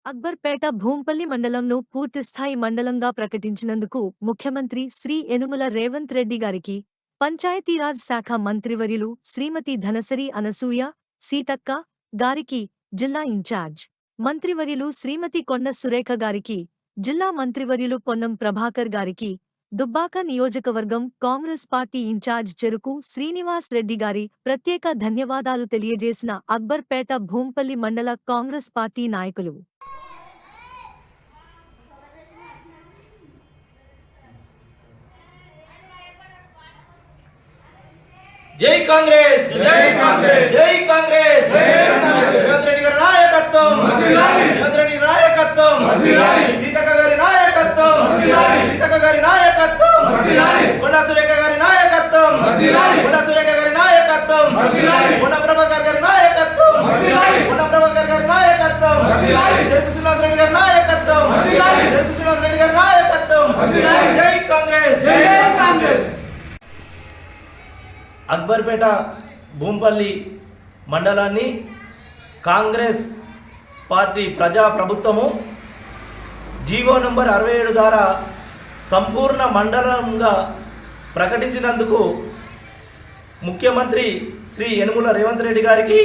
అక్బర్పేట భూంపల్లి మండలంను పూర్తిస్థాయి మండలంగా ప్రకటించినందుకు ముఖ్యమంత్రి శ్రీ యనుమల రేవంత్ రెడ్డి గారికి, పంచాయతీరాజ్ శాఖ మంత్రివర్యులు శ్రీమతి ధనసరి అనసూయ, సీతక్క గారికి, జిల్లా ఇన్ఛార్జ్ మంత్రివర్యులు శ్రీమతి కొండ సురేఖ గారికి, జిల్లా మంత్రివర్యులు పొన్నం ప్రభాకర్ గారికి, దుబ్బాక నియోజకవర్గం కాంగ్రెస్ పార్టీ ఇన్ఛార్జ్ చెరుకు శ్రీనివాస్ రెడ్డి గారి ప్రత్యేక ధన్యవాదాలు తెలియజేసిన అక్బర్పేట భూంపల్లి మండల కాంగ్రెస్ పార్టీ నాయకులు. జై కాంగ్రెస్ జై కాంగ్రెస్ జై కాంగ్రెస్ రేవంత్ రెడ్డి గారి నాయకత్వం రేవంత్ రెడ్డి నాయకత్వం సీతక్క గారి నాయకత్వం సీతక్క గారి నాయకత్వం కొండ సురేఖ గారి నాయకత్వం కొండ సురేఖ గారి నాయకత్వం కొండ ప్రభాకర్ గారి నాయకత్వం కొండ ప్రభాకర్ గారి నాయకత్వం చెరుకు శ్రీనివాస్ రెడ్డి గారి నాయకత్వం చెరుకు శ్రీనివాస్ రెడ్డి గారి నాయకత్వం జై కాంగ్రెస్ జై కాంగ్రెస్. అక్బర్పేట భూంపల్లి మండలాన్ని కాంగ్రెస్ పార్టీ ప్రజా ప్రభుత్వము జీవో నంబర్ 67 ద్వారా సంపూర్ణ మండలంగా ప్రకటించినందుకు ముఖ్యమంత్రి శ్రీ యనుమల రేవంత్ రెడ్డి గారికి,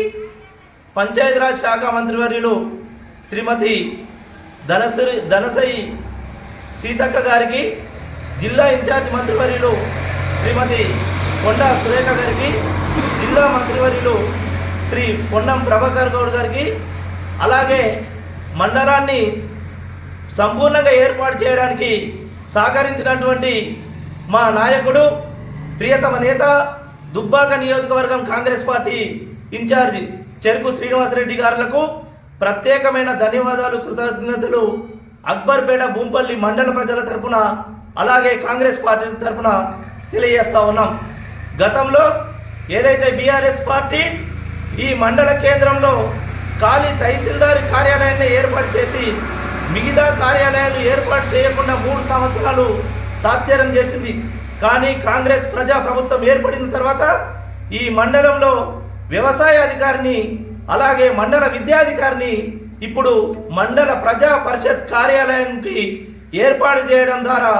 పంచాయతీరాజ్ శాఖ మంత్రివర్యులు శ్రీమతి ధనసరి సీతక్క గారికి, జిల్లా ఇన్ఛార్జ్ మంత్రివర్యులు శ్రీమతి కొండ సురేఖ గారికి, జిల్లా మంత్రివర్యులు శ్రీ పొన్నం ప్రభాకర్ గౌడ్ గారికి, అలాగే మండలాన్ని సంపూర్ణంగా ఏర్పాటు చేయడానికి సహకరించినటువంటి మా నాయకుడు, ప్రియతమ నేత, దుబ్బాక నియోజకవర్గం కాంగ్రెస్ పార్టీ ఇన్ఛార్జి చెరుకు శ్రీనివాస్ రెడ్డి గారులకు ప్రత్యేకమైన ధన్యవాదాలు, కృతజ్ఞతలు అక్బర్పేట భూంపల్లి మండల ప్రజల తరపున, అలాగే కాంగ్రెస్ పార్టీ తరపున తెలియజేస్తా ఉన్నాం. గతంలో ఏదైతే బీఆర్ఎస్ పార్టీ ఈ మండల కేంద్రంలో ఖాళీ తహసీల్దారి కార్యాలయాన్ని ఏర్పాటు చేసి మిగతా కార్యాలయాలు ఏర్పాటు చేయకుండా 3 సంవత్సరాలు తాత్సారం చేసింది. కానీ కాంగ్రెస్ ప్రజా ప్రభుత్వం ఏర్పడిన తర్వాత ఈ మండలంలో వ్యవసాయ అధికారిని, అలాగే మండల విద్యాధికారిని ఇప్పుడు మండల ప్రజా పరిషత్ కార్యాలయానికి ఏర్పాటు చేయడం ద్వారా,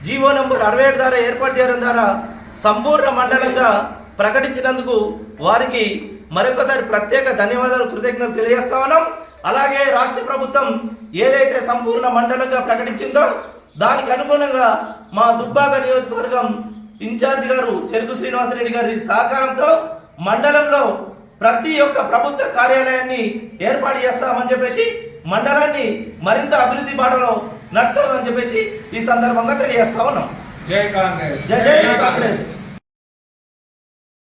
జీవో నంబర్ 67 ద్వారా ఏర్పాటు చేయడం ద్వారా సంపూర్ణ మండలంగా ప్రకటించినందుకు వారికి మరొకసారి ప్రత్యేక ధన్యవాదాలు, కృతజ్ఞతలు తెలియజేస్తా ఉన్నాం. అలాగే రాష్ట్ర ప్రభుత్వం ఏదైతే సంపూర్ణ మండలంగా ప్రకటించిందో దానికి అనుగుణంగా మా దుబ్బాక నియోజకవర్గం ఇన్ఛార్జ్ గారు చెరుకు శ్రీనివాసరెడ్డి గారి సహకారంతో మండలంలో ప్రతి ఒక్క ప్రభుత్వ కార్యాలయాన్ని ఏర్పాటు చేస్తామని చెప్పేసి, మండలాన్ని మరింత అభివృద్ధి బాటలో నడుపుతామని చెప్పేసి ఈ సందర్భంగా తెలియజేస్తా ఉన్నాం. జై కాంగ్రెస్ జై కాంగ్రెస్.